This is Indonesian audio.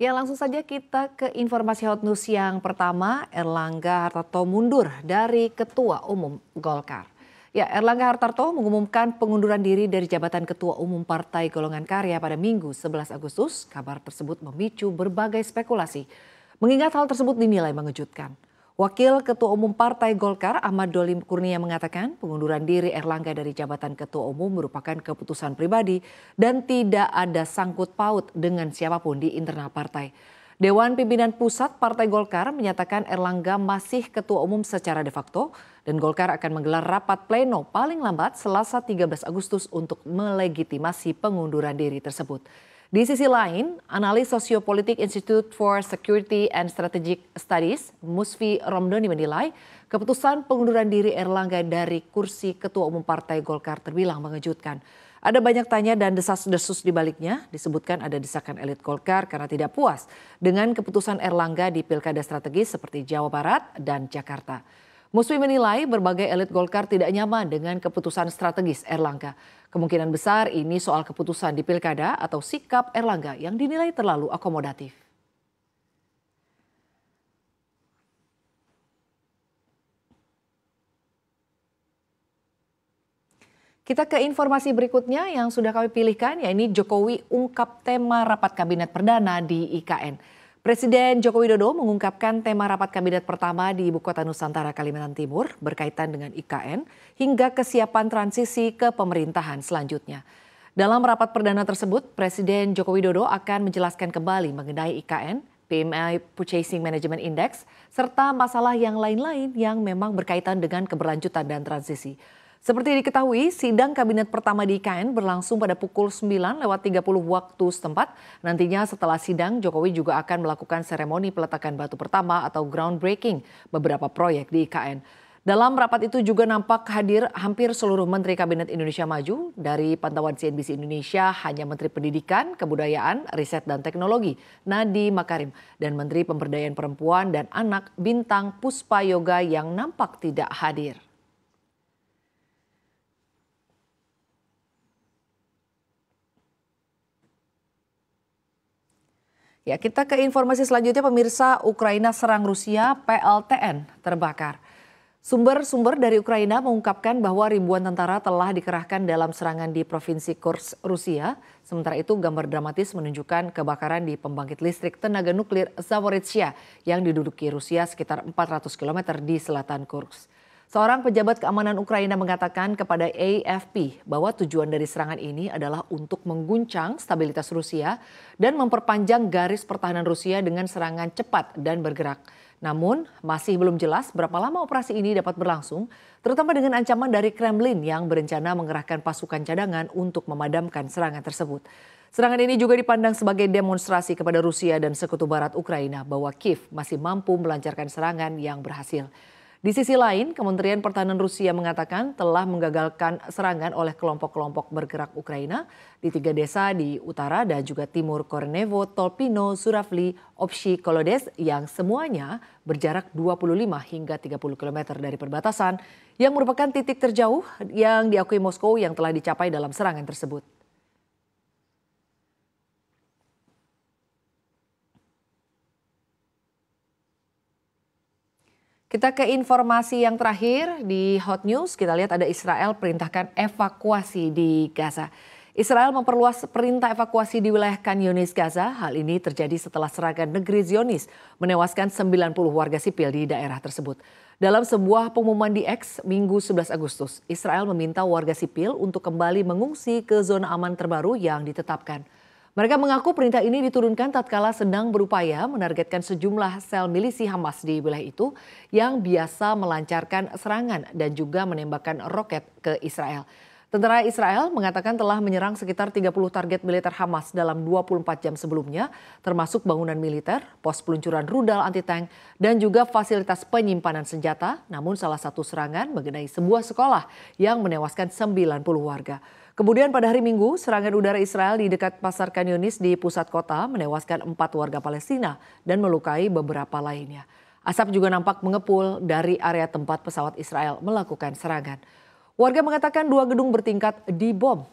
Ya, langsung saja kita ke informasi hot news yang pertama. Erlangga Hartarto mundur dari Ketua Umum Golkar. Ya, Erlangga Hartarto mengumumkan pengunduran diri dari jabatan Ketua Umum Partai Golongan Karya pada Minggu 11 Agustus. Kabar tersebut memicu berbagai spekulasi. Mengingat hal tersebut dinilai mengejutkan. Wakil Ketua Umum Partai Golkar Ahmad Doli Kurnia mengatakan pengunduran diri Erlangga dari jabatan Ketua Umum merupakan keputusan pribadi dan tidak ada sangkut paut dengan siapapun di internal partai. Dewan Pimpinan Pusat Partai Golkar menyatakan Erlangga masih Ketua Umum secara de facto dan Golkar akan menggelar rapat pleno paling lambat Selasa 13 Agustus untuk melegitimasi pengunduran diri tersebut. Di sisi lain, analis Sosiopolitik Institute for Security and Strategic Studies, Musfi Romdoni menilai keputusan pengunduran diri Erlangga dari kursi Ketua Umum Partai Golkar terbilang mengejutkan. Ada banyak tanya dan desas-desus di baliknya, disebutkan ada desakan elit Golkar karena tidak puas dengan keputusan Erlangga di pilkada strategis seperti Jawa Barat dan Jakarta. Musfi menilai berbagai elit Golkar tidak nyaman dengan keputusan strategis Erlangga. Kemungkinan besar ini soal keputusan di pilkada atau sikap Erlangga yang dinilai terlalu akomodatif. Kita ke informasi berikutnya yang sudah kami pilihkan, yaitu Jokowi ungkap tema rapat kabinet perdana di IKN. Presiden Joko Widodo mengungkapkan tema rapat kabinet pertama di Ibu Kota Nusantara Kalimantan Timur berkaitan dengan IKN hingga kesiapan transisi ke pemerintahan selanjutnya. Dalam rapat perdana tersebut, Presiden Joko Widodo akan menjelaskan kembali mengenai IKN, PMI Purchasing Management Index, serta masalah yang lain-lain yang memang berkaitan dengan keberlanjutan dan transisi. Seperti diketahui, sidang kabinet pertama di IKN berlangsung pada pukul 9:30 waktu setempat. Nantinya setelah sidang, Jokowi juga akan melakukan seremoni peletakan batu pertama atau groundbreaking beberapa proyek di IKN. Dalam rapat itu juga nampak hadir hampir seluruh Menteri Kabinet Indonesia Maju. Dari pantauan CNBC Indonesia, hanya Menteri Pendidikan, Kebudayaan, Riset dan Teknologi, Nadiem Makarim, dan Menteri Pemberdayaan Perempuan dan Anak, Bintang Puspa Yoga yang nampak tidak hadir. Ya, kita ke informasi selanjutnya. Pemirsa, Ukraina serang Rusia, PLTN terbakar. Sumber-sumber dari Ukraina mengungkapkan bahwa ribuan tentara telah dikerahkan dalam serangan di Provinsi Kursk, Rusia. Sementara itu gambar dramatis menunjukkan kebakaran di pembangkit listrik tenaga nuklir Zaporizhzhia yang diduduki Rusia sekitar 400 km di selatan Kursk. Seorang pejabat keamanan Ukraina mengatakan kepada AFP bahwa tujuan dari serangan ini adalah untuk mengguncang stabilitas Rusia dan memperpanjang garis pertahanan Rusia dengan serangan cepat dan bergerak. Namun masih belum jelas berapa lama operasi ini dapat berlangsung, terutama dengan ancaman dari Kremlin yang berencana mengerahkan pasukan cadangan untuk memadamkan serangan tersebut. Serangan ini juga dipandang sebagai demonstrasi kepada Rusia dan sekutu barat Ukraina bahwa Kiev masih mampu melancarkan serangan yang berhasil. Di sisi lain, Kementerian Pertahanan Rusia mengatakan telah menggagalkan serangan oleh kelompok-kelompok bergerak Ukraina di 3 desa di utara dan juga timur Kornevo, Tolpino, Suravli, Opshi, Kolodes yang semuanya berjarak 25 hingga 30 km dari perbatasan yang merupakan titik terjauh yang diakui Moskow yang telah dicapai dalam serangan tersebut. Kita ke informasi yang terakhir di Hot News. Kita lihat ada Israel perintahkan evakuasi di Gaza. Israel memperluas perintah evakuasi di wilayah Khan Yunis, Gaza. Hal ini terjadi setelah serangan negeri Zionis menewaskan 90 warga sipil di daerah tersebut. Dalam sebuah pengumuman di X Minggu 11 Agustus, Israel meminta warga sipil untuk kembali mengungsi ke zona aman terbaru yang ditetapkan. Mereka mengaku perintah ini diturunkan tatkala sedang berupaya menargetkan sejumlah sel milisi Hamas di wilayah itu yang biasa melancarkan serangan dan juga menembakkan roket ke Israel. Tentara Israel mengatakan telah menyerang sekitar 30 target militer Hamas dalam 24 jam sebelumnya, termasuk bangunan militer, pos peluncuran rudal anti-tank, dan juga fasilitas penyimpanan senjata. Namun salah satu serangan mengenai sebuah sekolah yang menewaskan 90 warga. Kemudian pada hari Minggu, serangan udara Israel di dekat pasar Khan Yunis di pusat kota menewaskan 4 warga Palestina dan melukai beberapa lainnya. Asap juga nampak mengepul dari area tempat pesawat Israel melakukan serangan. Warga mengatakan 2 gedung bertingkat dibom